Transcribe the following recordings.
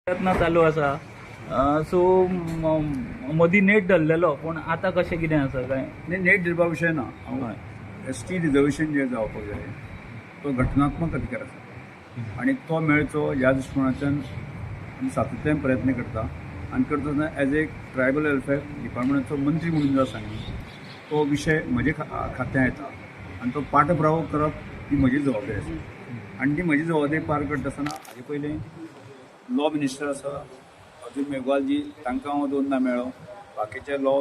प्रयत्न चालू आसा. सो मदीं नेट धरलेलो पूण आतां कशें कितें आसा काय? नेट दिवपा विशय ना. ST रिजर्वेशन जे जावपाक जाय तो घटनात्मक अधिकार आसा आनी तो मेळचो ह्या दृश्टिकोनाच्यान आमी सातत्यान प्रयत्न करता आनी करतना एज ए ट्रायबल वेलफेअर डिपार्टमेंटाचो मंत्री म्हणून जो आसा न्ही तो विशय म्हजे खात्यां येता आनी तो पाठपुरावो करप ही म्हजी जबाबदारी आसा आनी ती म्हजी जबाबदारी पार करता आसतना हाजे पयलीं लॉ मिनिस्टर आसा अर्जुन मेघवालजी तांकां हांव दोनदा मेळ्ळो, बाकीचे लॉ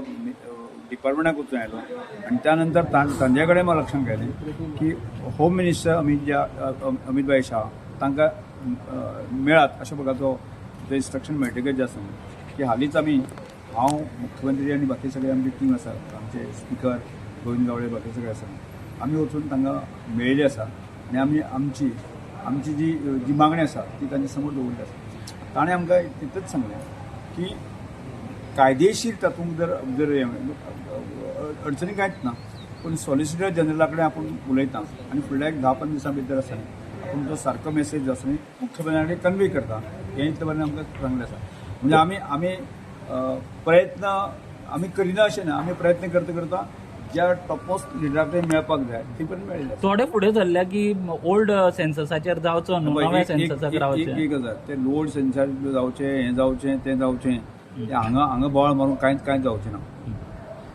डिपार्टमेंटाक वचून आयलो आनी त्यानंतर तांचे कडेन म्हाका लक्षांत केलें की होम मिनिस्टर अमित भाई शाह तांकां मेळात अशा प्रकारचो इन्स्ट्रक्शन मेळटकच जे आसा की हालींच हांव मुख्यमंत्री आनी बाकी सगळे आमची टीम आसा, आमचे स्पिकर गोविंद गावडे बाकी सगळे आसा, आमी वचून तांकां मेळिल्ले आसा आनी आमची जी मागणी आसा ती तांचे समोर दवरली आसा. ताणें आमकां तितूच सांगलें की कायदेशीर तातूंत जर अडचणी कांयच ना पूण सॉलिसिटर जनरला कडेन आपूण उलयता आनी फुडल्या 10-15 दिसां भितर आसा न्ही आपूण तो सारको मेसेज जो आसा न्ही मुख्यमंत्र्या कडेन कन्वे करता हें इतले बरें आमकां सांगलें आसा. म्हणजे आमी प्रयत्न आमी करिना अशें ना, आमी प्रयत्न करता ज्या टॉपमोस्ट लिडरा कडेन मेळपाक जाय ती पण मेळ्ळी. थोडे फुडें सरल्या की ओल्ड सेन्ससाचेर जावचो न्हू, नव्या सेन्ससाक रावचें. एक गजाल ते लोड सेन्सर जावचें हें जावचें तें जावचें तें हांगा बोवाळ मारून कांयच जावचें ना.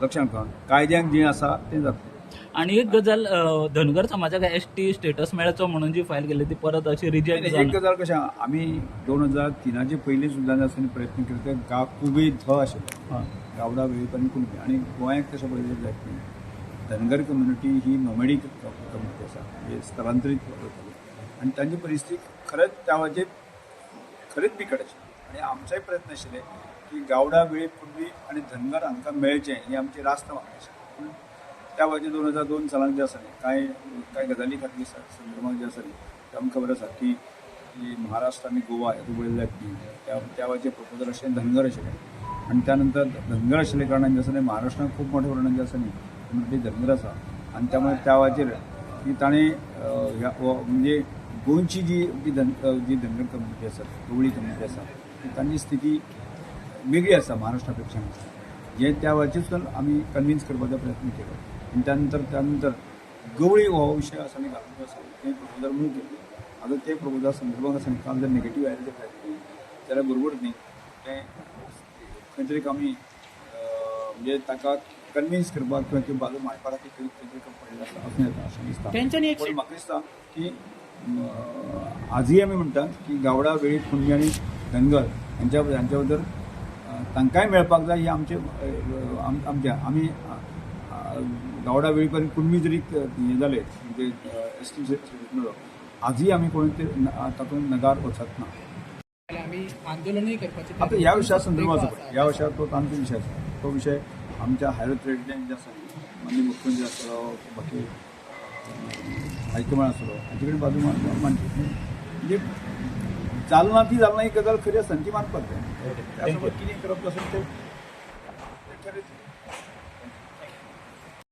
लक्षांत घाल कायद्याक जें आसा तें जातलें. आनी एक गजाल धनगर समाजाक ST स्टेटस मेळचो म्हणून जी फायल केली ती परत अशी रिजेक्ट एक गजाल कशें आमी 2003 पयलीं सुद्दां आसतना प्रयत्न केले ते कुबे आशिल्ले गावडा वेळीप आनी कुणबी आनी गोंयांत तशें पळयलें जायत न्ही. धनगर कम्युनिटी ही नॉमेडीक कम्युनिटी आसा, हे स्थलांतरीत करताली आनी तांची परिस्थिती खरेंच त्या वेळाचेर खरेंच बिकट आशिल्ली आनी आमचोय प्रयत्न आशिल्ले की गावडा वेळीप कुणबी आनी धनगर हांकां मेळचें ही आमची रास्त मागणी आशिल्ली. पूण त्या वेळाचेर 2002 सालांत जे आसा न्ही कांय गजाली खातीर संदर्भांत जे आसा न्ही ते आमकां खबर आसा की महाराष्ट्र आनी गोवा हे उलयल्यात न्ही त्या वेळाचेर प्रपोजल आशिल्लें धनगर आशिल्लें आनी त्यानंतर धनगर आशिल्ल्या कारणान जे आसा न्ही महाराष्ट्रांत खूब मोठ्या प्रमाणात जे आसा न्ही कम्युनिटी धनगर आसा आनी त्यामुळे त्या वेळाचेर की ताणें म्हणजे गोंयची जी धनगर कम्युनिटी आसा, गवळी कम्युनिटी आसा तांची स्थिती वेगळी आसा महाराष्ट्रा पेक्षा. हे त्या वेळाचेर आमी कन्विन्स करपाचो प्रयत्न केलो आनी त्यानंतर गवळी हो विशय आसा न्ही घालून आसा तें प्रपोजल म्हणून केलें. आतां ते प्रपोजला संदर्भांत आसा न्ही काल जर नेगेटीव आयलें ते जाल्यार बरोबर न्ही तें खंय तरी आमी म्हणजे ताका कन्विन्स करपाक किंवा ती बाजू मांडपा खातीर खंय तरी पडलें आसा अशें येता अशें दिसता. पूण म्हाका दिसता की आजूय आमी म्हणटात की गावडा वेळीप कुणबी आनी धनगर हांच्या बद्दल तांकांय मेळपाक जाय ही आमच्या आमी गावडा वेळीप आनी कुणबी जरी हें जाले म्हणजे ST मेळ्ळो आजूय आमी कोणी तातूंत नगार वचत ना. आंदोलनय करपाचें आता ह्या विशया संदर्भात ह्या विशयार तो तांचो विशय आसा तो विशय आमच्या हायर ऑथॉरिटीन जे आसा माननीय मुख्यमंत्री आसलो बाकी हायकमांड आसलो हाचे कडेन बाजू मांडची म्हणजे जालना ही गजाल खरी आसा ती मानपाक जाय. त्या कितें करप आसा तें